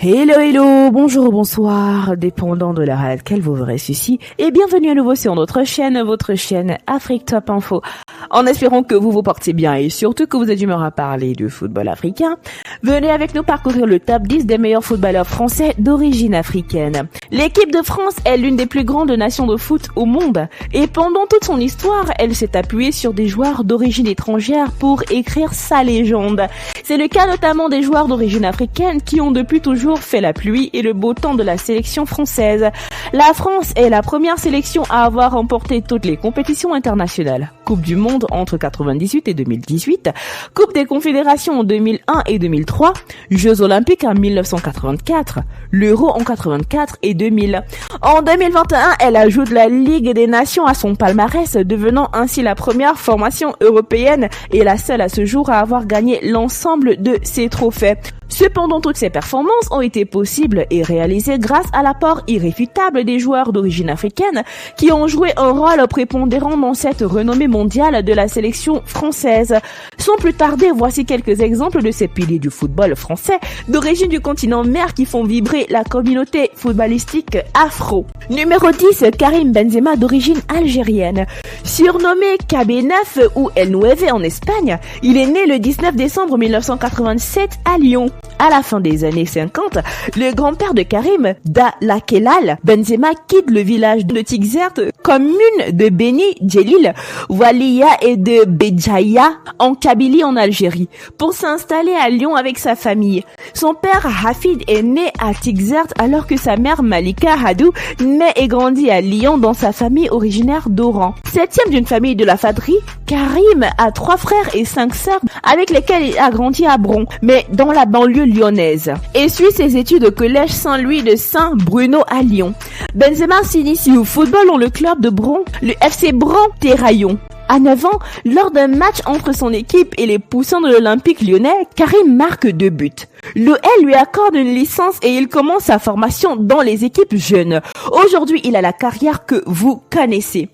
Hello, bonjour, bonsoir, dépendant de l'heure à laquelle vous verrez ceci, et bienvenue à nouveau sur notre chaîne, votre chaîne Afrique Top Info. En espérant que vous vous portez bien et surtout que vous êtes d'humeur à parler du football africain, venez avec nous parcourir le top 10 des meilleurs footballeurs français d'origine africaine. L'équipe de France est l'une des plus grandes nations de foot au monde, et pendant toute son histoire, elle s'est appuyée sur des joueurs d'origine étrangère pour écrire sa légende. C'est le cas notamment des joueurs d'origine africaine qui ont depuis toujours fait la pluie et le beau temps de la sélection française. La France est la première sélection à avoir remporté toutes les compétitions internationales. Coupe du Monde entre 98 et 2018, Coupe des Confédérations en 2001 et 2003, Jeux Olympiques en 1984, l'Euro en 84 et 2000. En 2021, elle ajoute la Ligue des Nations à son palmarès, devenant ainsi la première formation européenne et la seule à ce jour à avoir gagné l'ensemble de ces trophées. Cependant, toutes ces performances ont été possibles et réalisées grâce à l'apport irréfutable des joueurs d'origine africaine qui ont joué un rôle prépondérant dans cette renommée mondiale de la sélection française. Sans plus tarder, voici quelques exemples de ces piliers du football français d'origine du continent mère qui font vibrer la communauté footballistique afro. Numéro 10, Karim Benzema d'origine algérienne. Surnommé KB9 ou El Nueve en Espagne, il est né le 19 décembre 1987 à Lyon. À la fin des années 50, le grand-père de Karim, Dalakelal Benzema, quitte le village de Tigzert, commune de Beni Djelil, Waliya et de Béjaïa en Kabylie en Algérie, pour s'installer à Lyon avec sa famille. Son père Hafid est né à Tigzert alors que sa mère Malika Hadou naît et grandit à Lyon dans sa famille originaire d'Oran. Septième d'une famille de la Fadri, Karim a 3 frères et 5 sœurs avec lesquels il a grandi à Bron, mais dans la banlieue lyonnaise, et suit ses études au collège Saint-Louis de Saint-Bruno à Lyon. Benzema s'initie au football dans le club de Bron, le FC Bron-Terraillon. À 9 ans, lors d'un match entre son équipe et les Poussins de l'Olympique lyonnais, Karim marque 2 buts. L'OL lui accorde une licence et il commence sa formation dans les équipes jeunes. Aujourd'hui, il a la carrière que vous connaissez.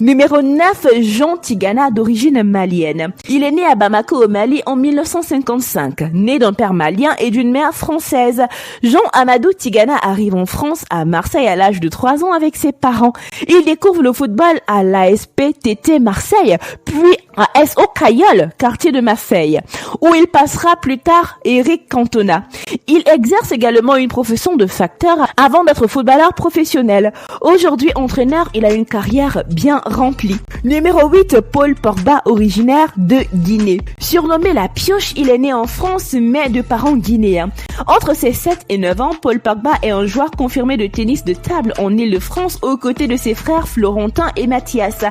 Numéro 9, Jean Tigana d'origine malienne. Il est né à Bamako au Mali en 1955, né d'un père malien et d'une mère française. Jean Amadou Tigana arrive en France à Marseille à l'âge de 3 ans avec ses parents. Il découvre le football à l'ASPTT Marseille, puis à SO Cayol, quartier de Marseille, où il passera plus tard Eric Cantona. Il exerce également une profession de facteur avant d'être footballeur professionnel. Aujourd'hui entraîneur, il a une carrière bien remplie. Numéro 8, Paul Pogba, originaire de Guinée. Surnommé la pioche, il est né en France mais de parents guinéens. Entre ses 7 et 9 ans, Paul Pogba est un joueur confirmé de tennis de table en Île-de-France aux côtés de ses frères Florentin et Mathias.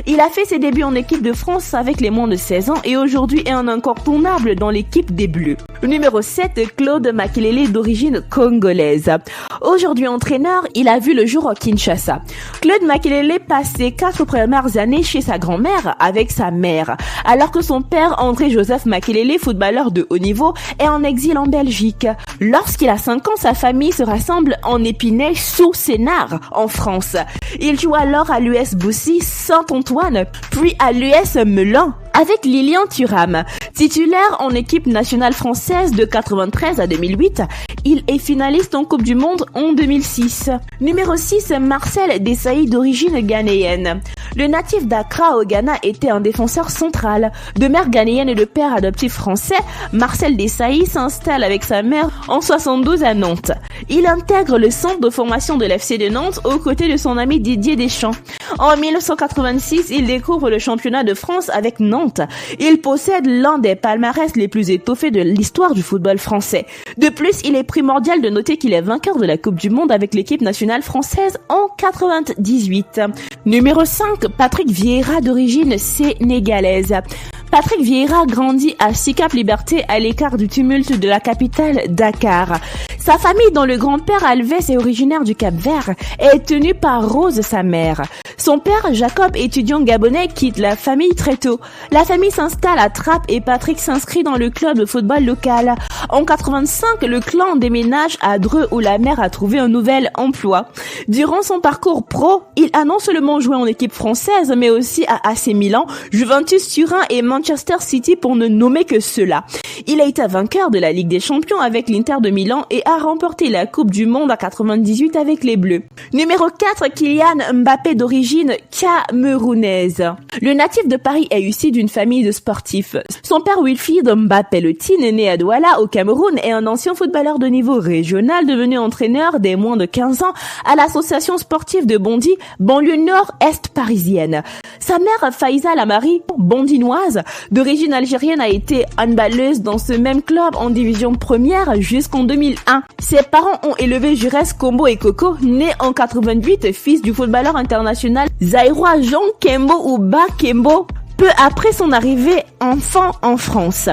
Il a fait ses débuts en équipe de France avec les moins de 16 ans et aujourd'hui est un incontournable dans l'équipe des Bleus. Numéro 7, Claude Makelele d'origine congolaise. Aujourd'hui entraîneur, il a vu le jour à Kinshasa. Claude Makelele passe ses 4 premières années chez sa grand-mère avec sa mère, alors que son père André-Joseph Makelele, footballeur de haut niveau, est en exil en Belgique. Lorsqu'il a 5 ans, sa famille se rassemble en Épinay sous Sénart, en France. Il joue alors à l'US Boussy Saint-Antoine, puis à l'US Melun, avec Lilian Thuram. Titulaire en équipe nationale française de 93 à 2008, il est finaliste en Coupe du Monde en 2006. Numéro 6, Marcel Desailly d'origine ghanéenne. Le natif d'Accra au Ghana était un défenseur central. De mère ghanéenne et de père adoptif français, Marcel Desailly s'installe avec sa mère en 72 à Nantes. Il intègre le centre de formation de l'FC de Nantes aux côtés de son ami Didier Deschamps. En 1986, il découvre le championnat de France avec Nantes. Il possède l'un des palmarès les plus étoffés de l'histoire du football français. De plus, il est primordial de noter qu'il est vainqueur de la Coupe du Monde avec l'équipe nationale française en 98. Numéro 5, Patrick Vieira d'origine sénégalaise. Patrick Vieira grandit à Sicap Liberté à l'écart du tumulte de la capitale Dakar. Sa famille, dont le grand-père Alves est originaire du Cap-Vert, est tenue par Rose, sa mère. Son père, Jacob, étudiant gabonais, quitte la famille très tôt. La famille s'installe à Trappes et Patrick s'inscrit dans le club de football local. En 85, le clan déménage à Dreux où la mère a trouvé un nouvel emploi. Durant son parcours pro, il a non seulement joué en équipe française, mais aussi à AC Milan, Juventus Turin et Manchester City pour ne nommer que ceux-là. Il a été vainqueur de la Ligue des Champions avec l'Inter de Milan et a remporté la Coupe du Monde à 98 avec les Bleus. Numéro 4, Kylian Mbappé d'origine camerounaise. Le natif de Paris est issu d'une famille de sportifs. Son père Wilfried Mbappé Letine, né à Douala au Cameroun, est un ancien footballeur de niveau régional devenu entraîneur dès moins de 15 ans à l'association sportive de Bondy, banlieue nord-est parisienne. Sa mère, Faïza Lamari, bondinoise, d'origine algérienne, a été handballeuse dans ce même club en division première jusqu'en 2001. Ses parents ont élevé Jurès Kombo et Coco, né en 88, fils du footballeur international zaïrois Jean Kembo ou Ba Kembo, peu après son arrivée enfant en France.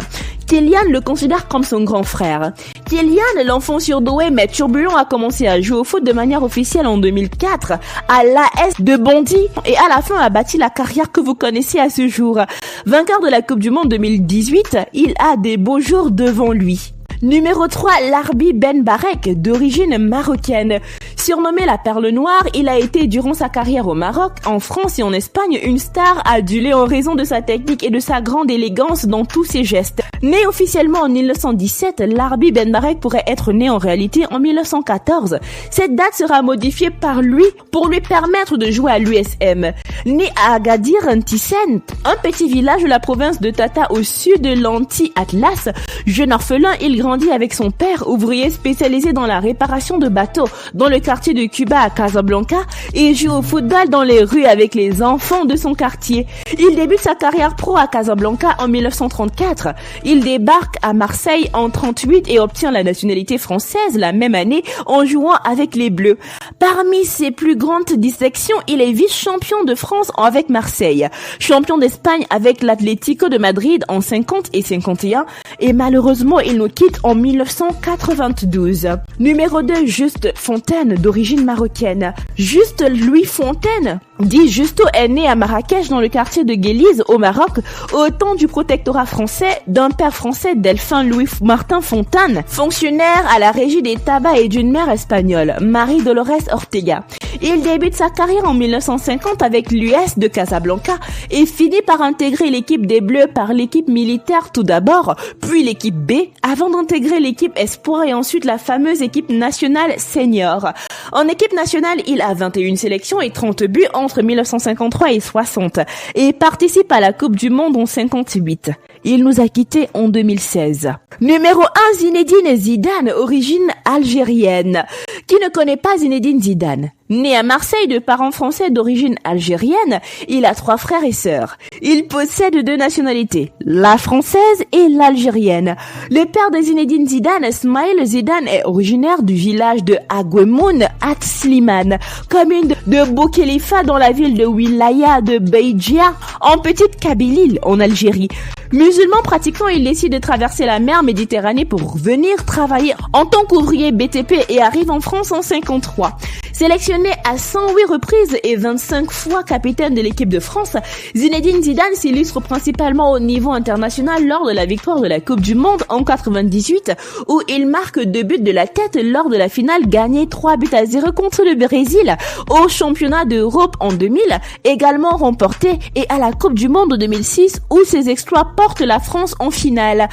Kylian le considère comme son grand frère. Kylian, l'enfant surdoué mais turbulent, a commencé à jouer au foot de manière officielle en 2004 à l'AS de Bondy et à la fin a bâti la carrière que vous connaissez à ce jour. Vainqueur de la Coupe du Monde 2018, il a des beaux jours devant lui. Numéro 3, Larbi Ben Barek, d'origine marocaine. Surnommé la Perle Noire, il a été durant sa carrière au Maroc, en France et en Espagne une star adulée en raison de sa technique et de sa grande élégance dans tous ses gestes. Né officiellement en 1917, Larbi Ben Barek pourrait être né en réalité en 1914. Cette date sera modifiée par lui pour lui permettre de jouer à l'USM. Né à Agadir Ntissène, un petit village de la province de Tata au sud de l'Anti-Atlas, jeune orphelin, il grandit avec son père, ouvrier spécialisé dans la réparation de bateaux, dans le quartier de Cuba à Casablanca, et joue au football dans les rues avec les enfants de son quartier. Il débute sa carrière pro à Casablanca en 1934. Il débarque à Marseille en 1938 et obtient la nationalité française la même année en jouant avec les Bleus. Parmi ses plus grandes distinctions, il est vice-champion de France avec Marseille, champion d'Espagne avec l'Atlético de Madrid en 50 et 51, et malheureusement il nous quitte en 1992. Numéro 2, Juste Fontaine, d'origine marocaine. Juste Louis Fontaine, dit Justo, est né à Marrakech dans le quartier de Guélise au Maroc au temps du protectorat français d'un père français, Delphin Louis Martin Fontane, fonctionnaire à la régie des tabacs, et d'une mère espagnole, Marie Dolores Ortega. Il débute sa carrière en 1950 avec l'US de Casablanca et finit par intégrer l'équipe des Bleus par l'équipe militaire tout d'abord, puis l'équipe B, avant d'intégrer l'équipe Espoir et ensuite la fameuse équipe nationale senior. En équipe nationale, il a 21 sélections et 30 buts entre 1953 et 60 et participe à la Coupe du Monde en 58. Il nous a quittés en 2016. Numéro 1, Zinedine Zidane, origine algérienne. Qui ne connaît pas Zinedine Zidane? Né à Marseille de parents français d'origine algérienne, il a 3 frères et sœurs. Il possède 2 nationalités, la française et l'algérienne. Le père de Zinedine Zidane, Ismaïl Zidane, est originaire du village de Agouemoun at Slimane, commune de Boukhelifa dans la ville de Wilaya de Beidjia, en petite Kabylie en Algérie. Musulman pratiquant, il décide de traverser la mer Méditerranée pour venir travailler en tant qu'ouvrier BTP et arrive en France en 53. Sélectionné à 108 reprises et 25 fois capitaine de l'équipe de France, Zinedine Zidane s'illustre principalement au niveau international lors de la victoire de la Coupe du Monde en 98, où il marque 2 buts de la tête lors de la finale gagnée 3-0 contre le Brésil, au championnat d'Europe en 2000, également remporté, et à la Coupe du Monde 2006, où ses exploits portent la France en finale.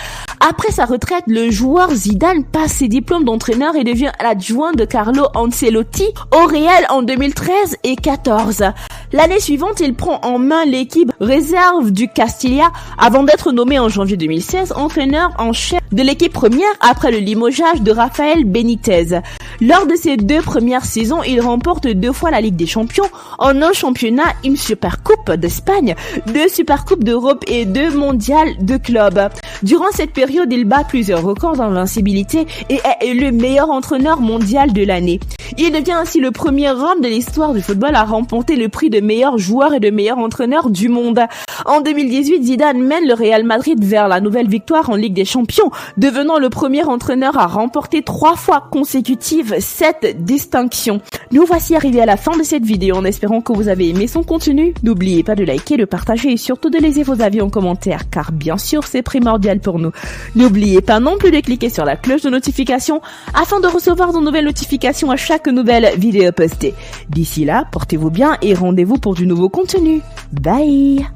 Après sa retraite, le joueur Zidane passe ses diplômes d'entraîneur et devient l'adjoint de Carlo Ancelotti au Real en 2013 et 2014. L'année suivante, il prend en main l'équipe réserve du Castilla avant d'être nommé en janvier 2016 entraîneur en chef de l'équipe première après le limogeage de Rafael Benitez. Lors de ses 2 premières saisons, il remporte 2 fois la Ligue des Champions, en un championnat, une Supercoupe d'Espagne, 2 Supercoupes d'Europe et 2 mondiales de club. Durant cette période, il bat plusieurs records d'invincibilité et est élu meilleur entraîneur mondial de l'année. Il devient ainsi le premier homme de l'histoire du football à remporter le prix de de meilleurs joueurs et de meilleurs entraîneurs du monde. En 2018, Zidane mène le Real Madrid vers la nouvelle victoire en Ligue des Champions, devenant le premier entraîneur à remporter 3 fois consécutives cette distinction. Nous voici arrivés à la fin de cette vidéo en espérant que vous avez aimé son contenu. N'oubliez pas de liker, de partager et surtout de laisser vos avis en commentaire car bien sûr c'est primordial pour nous. N'oubliez pas non plus de cliquer sur la cloche de notification afin de recevoir de nouvelles notifications à chaque nouvelle vidéo postée. D'ici là, portez-vous bien et rendez-vous pour du nouveau contenu. Bye!